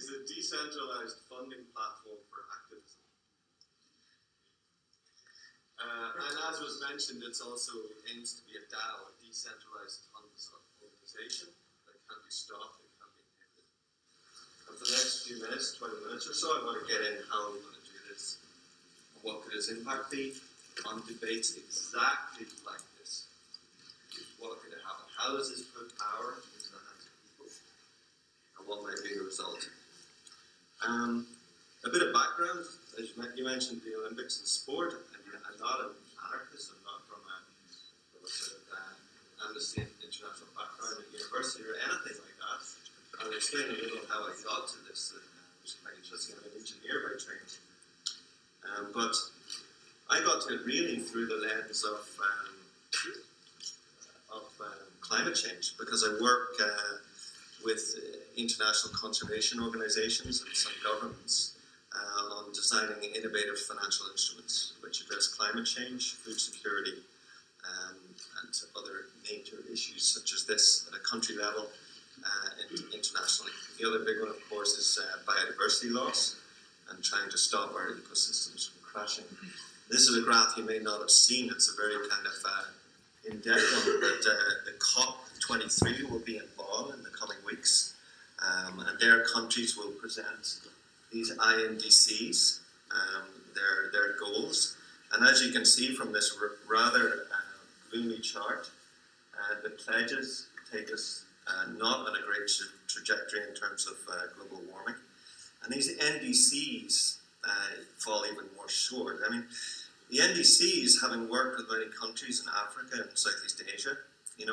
is a decentralized funding platform for activism. And as was mentioned, it also aims to be a DAO, a decentralized autonomous organization that can't be stopped, it can't be inhibited. And for the next few minutes, 20 minutes or so, I want to get in how we're going to do this. And what could its impact be on debates exactly like this? What could it happen? How does this put power into the hands of people? And what might be the result? A bit of background, as you mentioned the Olympics and sport. I'm not an anarchist, I'm not from a sort of amnesty international background at university or anything like that. I'll explain a little how I got to this, which is quite interesting. I'm an engineer by training. But I got to it really through the lens of climate change, because I work with international conservation organizations and some governments on designing innovative financial instruments which address climate change, food security, and other major issues such as this at a country level and internationally. The other big one, of course, is biodiversity loss and trying to stop our ecosystems from crashing. This is a graph you may not have seen. It's a very kind of in-depth one, but the COP23 will be in Bonn in the coming weeks, and their countries will present these INDCs, their goals. And as you can see from this rather gloomy chart, the pledges take us not on a great trajectory in terms of global warming. And these NDCs fall even more short. I mean, the NDCs, having worked with many countries in Africa and Southeast Asia,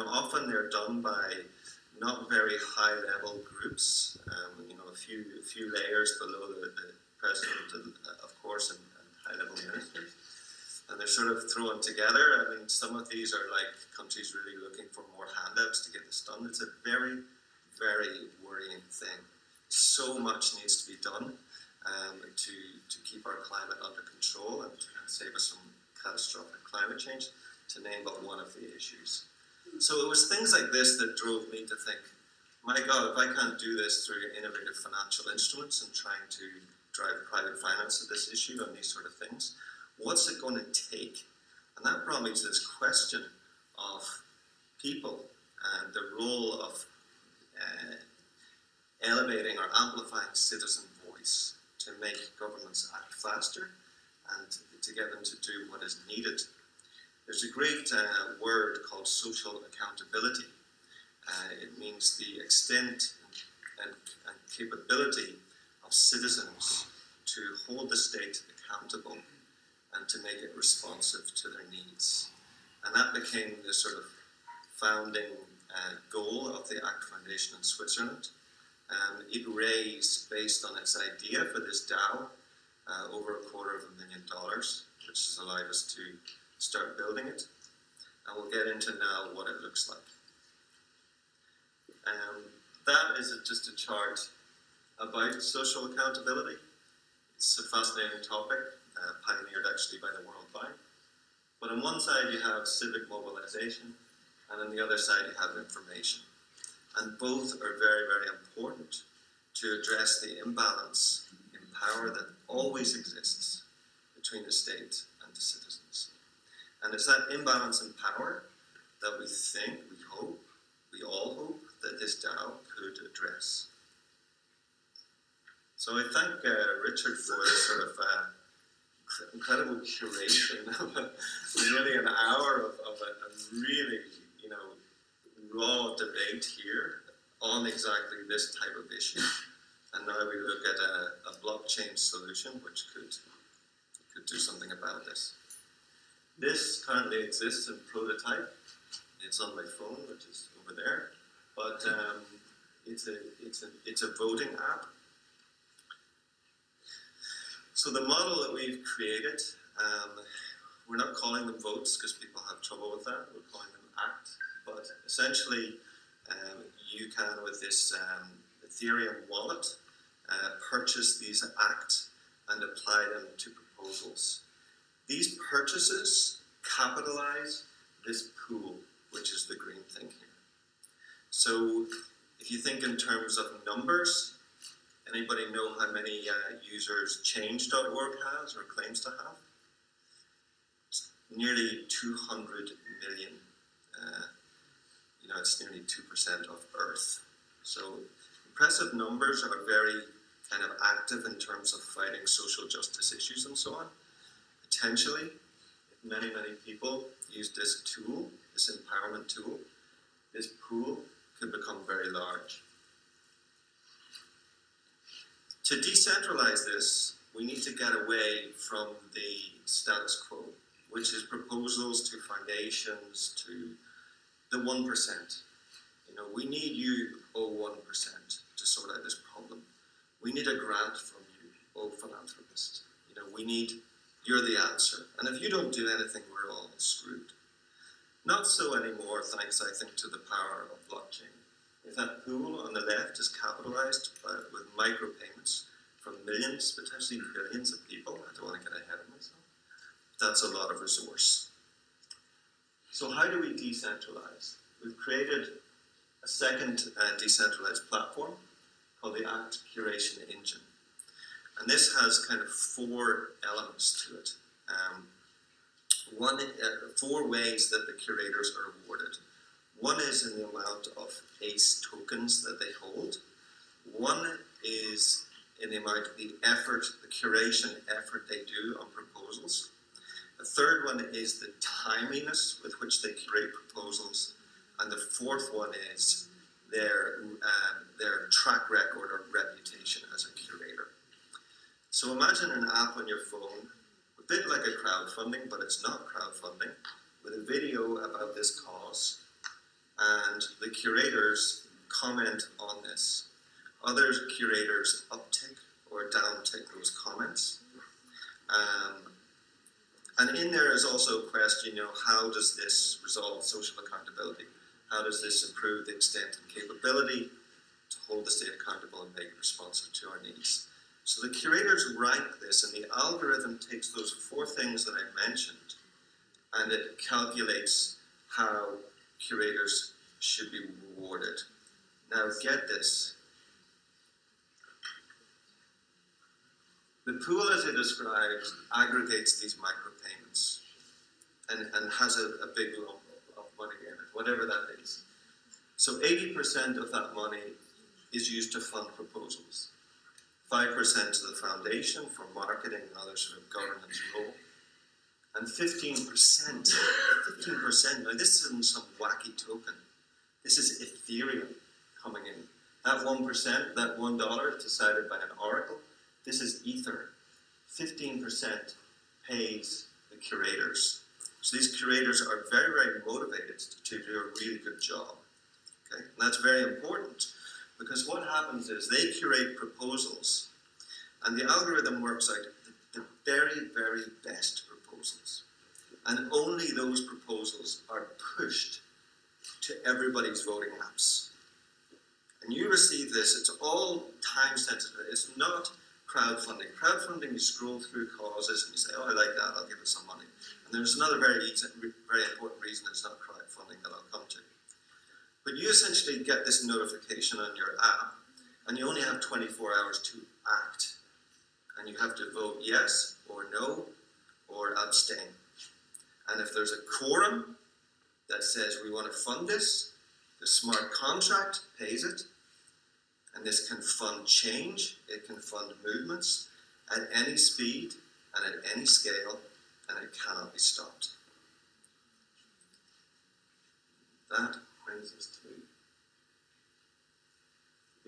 often they're done by not very high-level groups, a few layers below the president, of course, and high-level ministers. And they're sort of thrown together. I mean, some of these are like countries really looking for more handouts to get this done. It's a very, very worrying thing. So much needs to be done to keep our climate under control and save us from catastrophic climate change, to name but one of the issues. So it was things like this that drove me to think, my God, if I can't do this through innovative financial instruments and trying to drive private finance of this issue and these sort of things, what's it going to take? And that brought me to this question of people and the role of elevating or amplifying citizen voice to make governments act faster and to get them to do what is needed. There's a great word called social accountability. It means the extent and capability of citizens to hold the state accountable and to make it responsive to their needs. And that became the sort of founding goal of the ACT Foundation in Switzerland. It raised, based on its idea for this DAO, over $250,000, which has allowed us to start building it. And we'll get into now what it looks like. That is just a chart about social accountability. It's a fascinating topic, pioneered actually by the World Bank. But on one side you have civic mobilization, and on the other side you have information. And both are very, very important to address the imbalance in power that always exists between the state and the citizens. And it's that imbalance in power that we think, we hope, we all hope, that this DAO could address. So I thank Richard for this sort of incredible curation of nearly an hour of a really, raw debate here on exactly this type of issue. And now we look at a blockchain solution which could do something about this. This currently exists in prototype. It's on my phone, which is over there. But it's a voting app. So the model that we've created, we're not calling them votes because people have trouble with that. We're calling them ACT. But essentially, you can, with this Ethereum wallet, purchase these ACT and apply them to proposals. These purchases capitalize this pool, which is the green thing here. So if you think in terms of numbers, Anybody know how many users change.org has or claims to have? It's nearly 200 million. It's nearly 2% of Earth. So impressive numbers, are very kind of active in terms of fighting social justice issues and so on. Potentially, if many people use this tool, this empowerment tool, this pool could become very large. To decentralize this, we need to get away from the status quo, which is proposals to foundations, to the 1%. We need you, oh 1%, to sort out this problem. We need a grant from you, oh philanthropist. You're the answer. And if you don't do anything, we're all screwed. Not so anymore, thanks, I think, to the power of blockchain. If that pool on the left is capitalized with micropayments from millions, potentially billions of people, I don't want to get ahead of myself, that's a lot of resource. So how do we decentralize? We've created a second decentralized platform called the Act Curation Engine. And this has kind of 4 elements to it. 4 ways that the curators are rewarded. One is in the amount of ACE tokens that they hold. One is in the amount of the effort, the curation effort they do on proposals. The third one is the timeliness with which they curate proposals. And the fourth one is their track record or reputation as a curator. So imagine an app on your phone, a bit like a crowdfunding, but it's not crowdfunding, with a video about this cause, and the curators comment on this. Other curators uptick or downtick those comments. And in there is also a question, how does this resolve social accountability? How does this improve the extent and capability to hold the state accountable and make it responsive to our needs? So the curators rank this, and the algorithm takes those 4 things that I mentioned, and it calculates how curators should be rewarded. Now get this. The pool, as I described, aggregates these micropayments and has a big lump of money in it, whatever that is. So 80% of that money is used to fund proposals. 5% to the foundation for marketing and other sort of governance role. And 15%, now this isn't some wacky token. This is Ethereum coming in. That 1%, that $1 decided by an oracle, this is Ether. 15% pays the curators. So these curators are very motivated to do a really good job. Okay? And that's very important, because what happens is they curate proposals, and the algorithm works out the very best proposals. And only those proposals are pushed to everybody's voting apps. And you receive this, it's all time sensitive. It's not crowdfunding. Crowdfunding, you scroll through causes and you say, oh, I like that, I'll give it some money. And there's another very important reason it's not crowdfunding that I'll come to. But you essentially get this notification on your app, and you only have 24 hours to act. And you have to vote yes or no or abstain. And if there's a quorum that says we want to fund this, the smart contract pays it, and this can fund change, it can fund movements at any speed and at any scale, and it cannot be stopped. That brings us to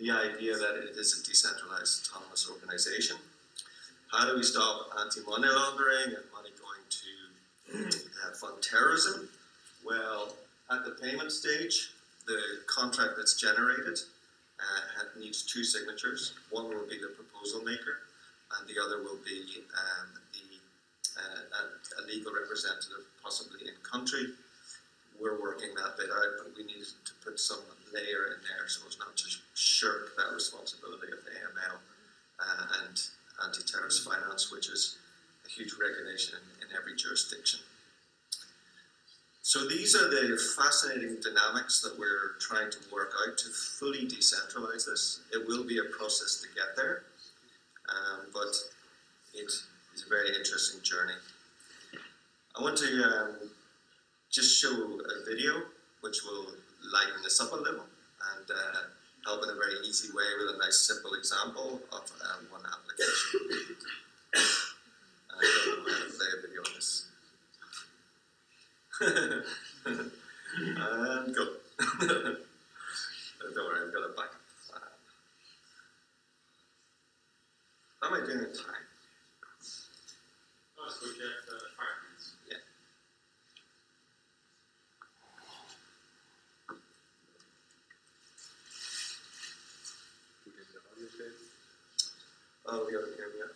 the idea that it is a decentralized autonomous organization. How do we stop anti-money laundering and money going to fund terrorism? Well, at the payment stage, the contract that's generated needs 2 signatures. One will be the proposal maker, and the other will be a legal representative, possibly in country. We're working that bit out, but we needed to put some layer in there so it's not just shirk that responsibility of AML and anti-terrorist finance, which is a huge regulation in every jurisdiction. So these are the fascinating dynamics that we're trying to work out to fully decentralize this. It will be a process to get there, but it is a very interesting journey. I want to just show a video which will lighten this up a little and help in a very easy way with a nice simple example of one application. And I'm going to play a video on this. And go. Don't worry, I've got a backup plan. How am I doing in time? Oh, so we get 5 minutes. Yeah. Oh, the other camera.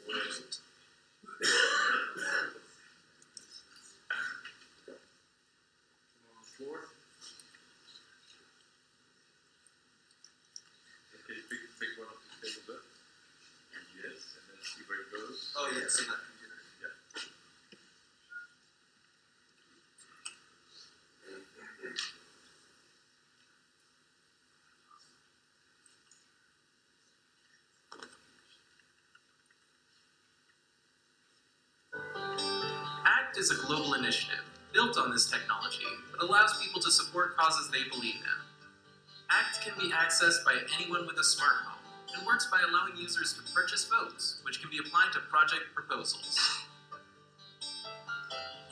Where is it? Floor. Okay, pick one of the tables up. Yes, and then see where it goes. Oh, yeah, it's in that computer. Yeah. ACT is a global initiative built on this technology that allows people to support causes they believe in. ACT can be accessed by anyone with a smartphone and works by allowing users to purchase votes, which can be applied to project proposals.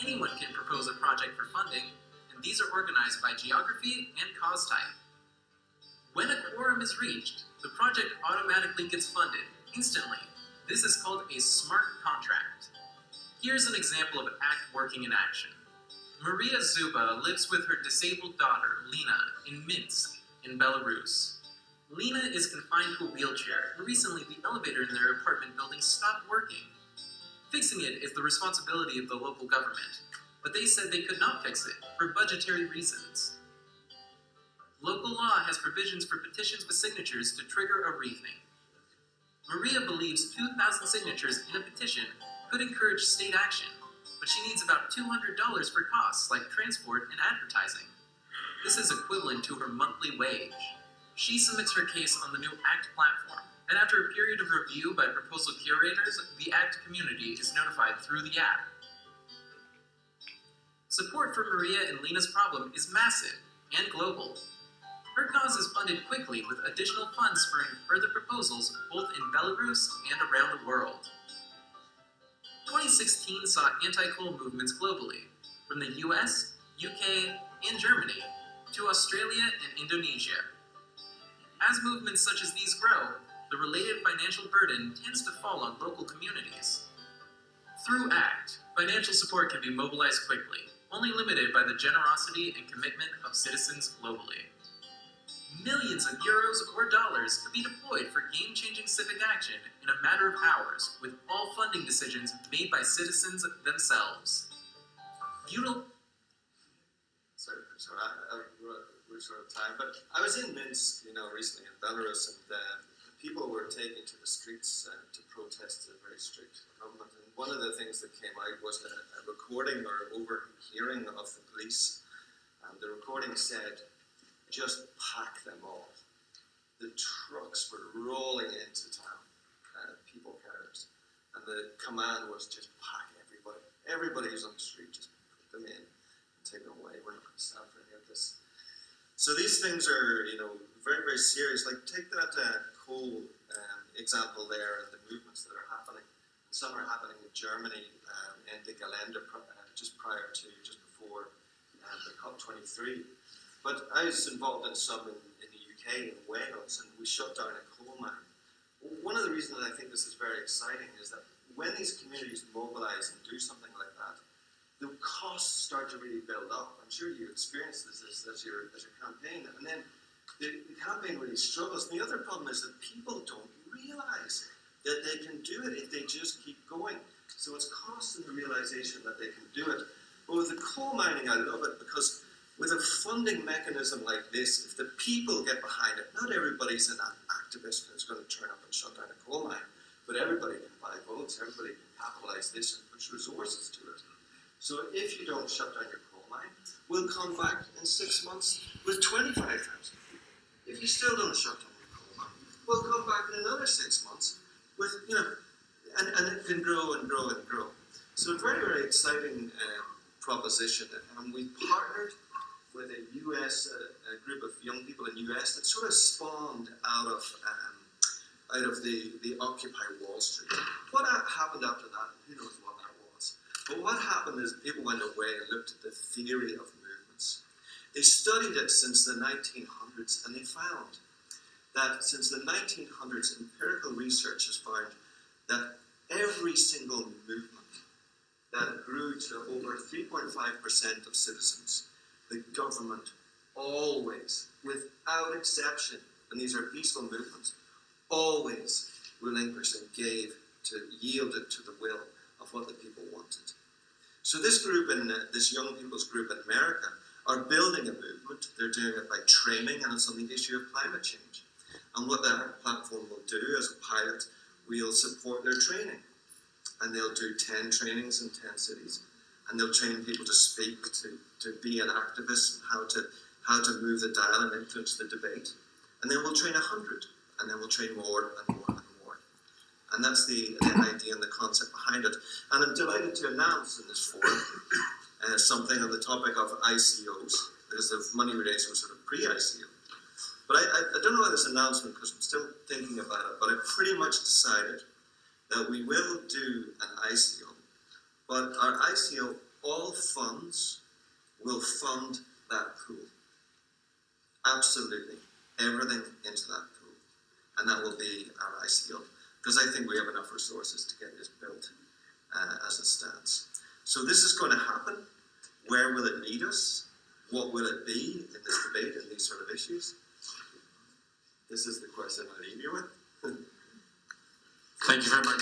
Anyone can propose a project for funding, and these are organized by geography and cause type. When a quorum is reached, the project automatically gets funded instantly. This is called a smart contract. Here's an example of ACT working in action. Maria Zuba lives with her disabled daughter, Lena, in Minsk, in Belarus. Lena is confined to a wheelchair, and recently the elevator in their apartment building stopped working. Fixing it is the responsibility of the local government, but they said they could not fix it for budgetary reasons. Local law has provisions for petitions with signatures to trigger a rethink. Maria believes 2,000 signatures in a petition could encourage state action, but she needs about $200 for costs like transport and advertising. This is equivalent to her monthly wage. She submits her case on the new ACT platform, and after a period of review by proposal curators, the ACT community is notified through the app. Support for Maria and Lena's problem is massive and global. Her cause is funded quickly with additional funds spurring further proposals both in Belarus and around the world. 2016 saw anti-coal movements globally, from the US, UK, and Germany, to Australia and Indonesia. As movements such as these grow, the related financial burden tends to fall on local communities. Through ACT, financial support can be mobilized quickly, only limited by the generosity and commitment of citizens globally. Millions of euros or dollars could be deployed for game-changing civic action in a matter of hours, with all funding decisions made by citizens themselves. We're short of time, but I was in Minsk, recently in Belarus, and people were taking to the streets to protest a very strict government. And one of the things that came out was a recording or overhearing of the police. And the recording said, "Just pack them all." The trucks were rolling into town, people carriers, and the command was just pack everybody. Everybody who's on the street, just put them in and take them away. We're not going to stand for any of this. So these things are, very, very serious. Like take that coal example there and the movements that are happening. Some are happening in Germany, in the Gelände, just before the COP23. But I was involved in some in the UK, in Wales, and we shut down a coal mine. One of the reasons that I think this is very exciting is that when these communities mobilize and do something like that, the costs start to really build up. I'm sure you experienced this as your campaign, and then the campaign really struggles. And the other problem is that people don't realize that they can do it if they just keep going. So it's costing the realization that they can do it. But with the coal mining, I love it because with a funding mechanism like this, if the people get behind it, not everybody's an activist who's going to turn up and shut down a coal mine, but everybody can buy votes, everybody can capitalize this and put resources to it. So if you don't shut down your coal mine, 6 months with 25,000. If you still don't shut down the coal mine, we'll come back in another 6 months with, you know, and it can grow and grow and grow. So a very, very exciting proposition, and we partnered with a US, a group of young people in US that sort of spawned out of the Occupy Wall Street. What happened after that? Who knows what that was? But what happened is people went away and looked at the theory of movements. They studied it since the 1900s, and they found that since the 1900s, empirical research has found that every single movement that grew to over 3.5% of citizens, the government always, without exception, and these are peaceful movements, always relinquished and yielded to the will of what the people wanted. So this group, this young people's group in America, are building a movement. They're doing it by training, and it's on the issue of climate change. And what that platform will do as a pilot, we'll support their training. And they'll do 10 trainings in 10 cities. And they'll train people to speak, to be an activist, how to move the dial and influence the debate. And then we'll train 100. And then we'll train more and more and more. And that's the idea and the concept behind it. And I'm delighted to announce in this forum something on the topic of ICOs, because the money we raised was sort of pre-ICO. But I don't know about this announcement because I'm still thinking about it, but I pretty much decided that we will do an ICO, but our ICO, all funds will fund that pool. Absolutely. Everything into that pool. And that will be our ICO, because I think we have enough resources to get this built as it stands. So this is going to happen. Where will it lead us? What will it be in this debate and these sort of issues? This is the question I leave you with. Thank you very much.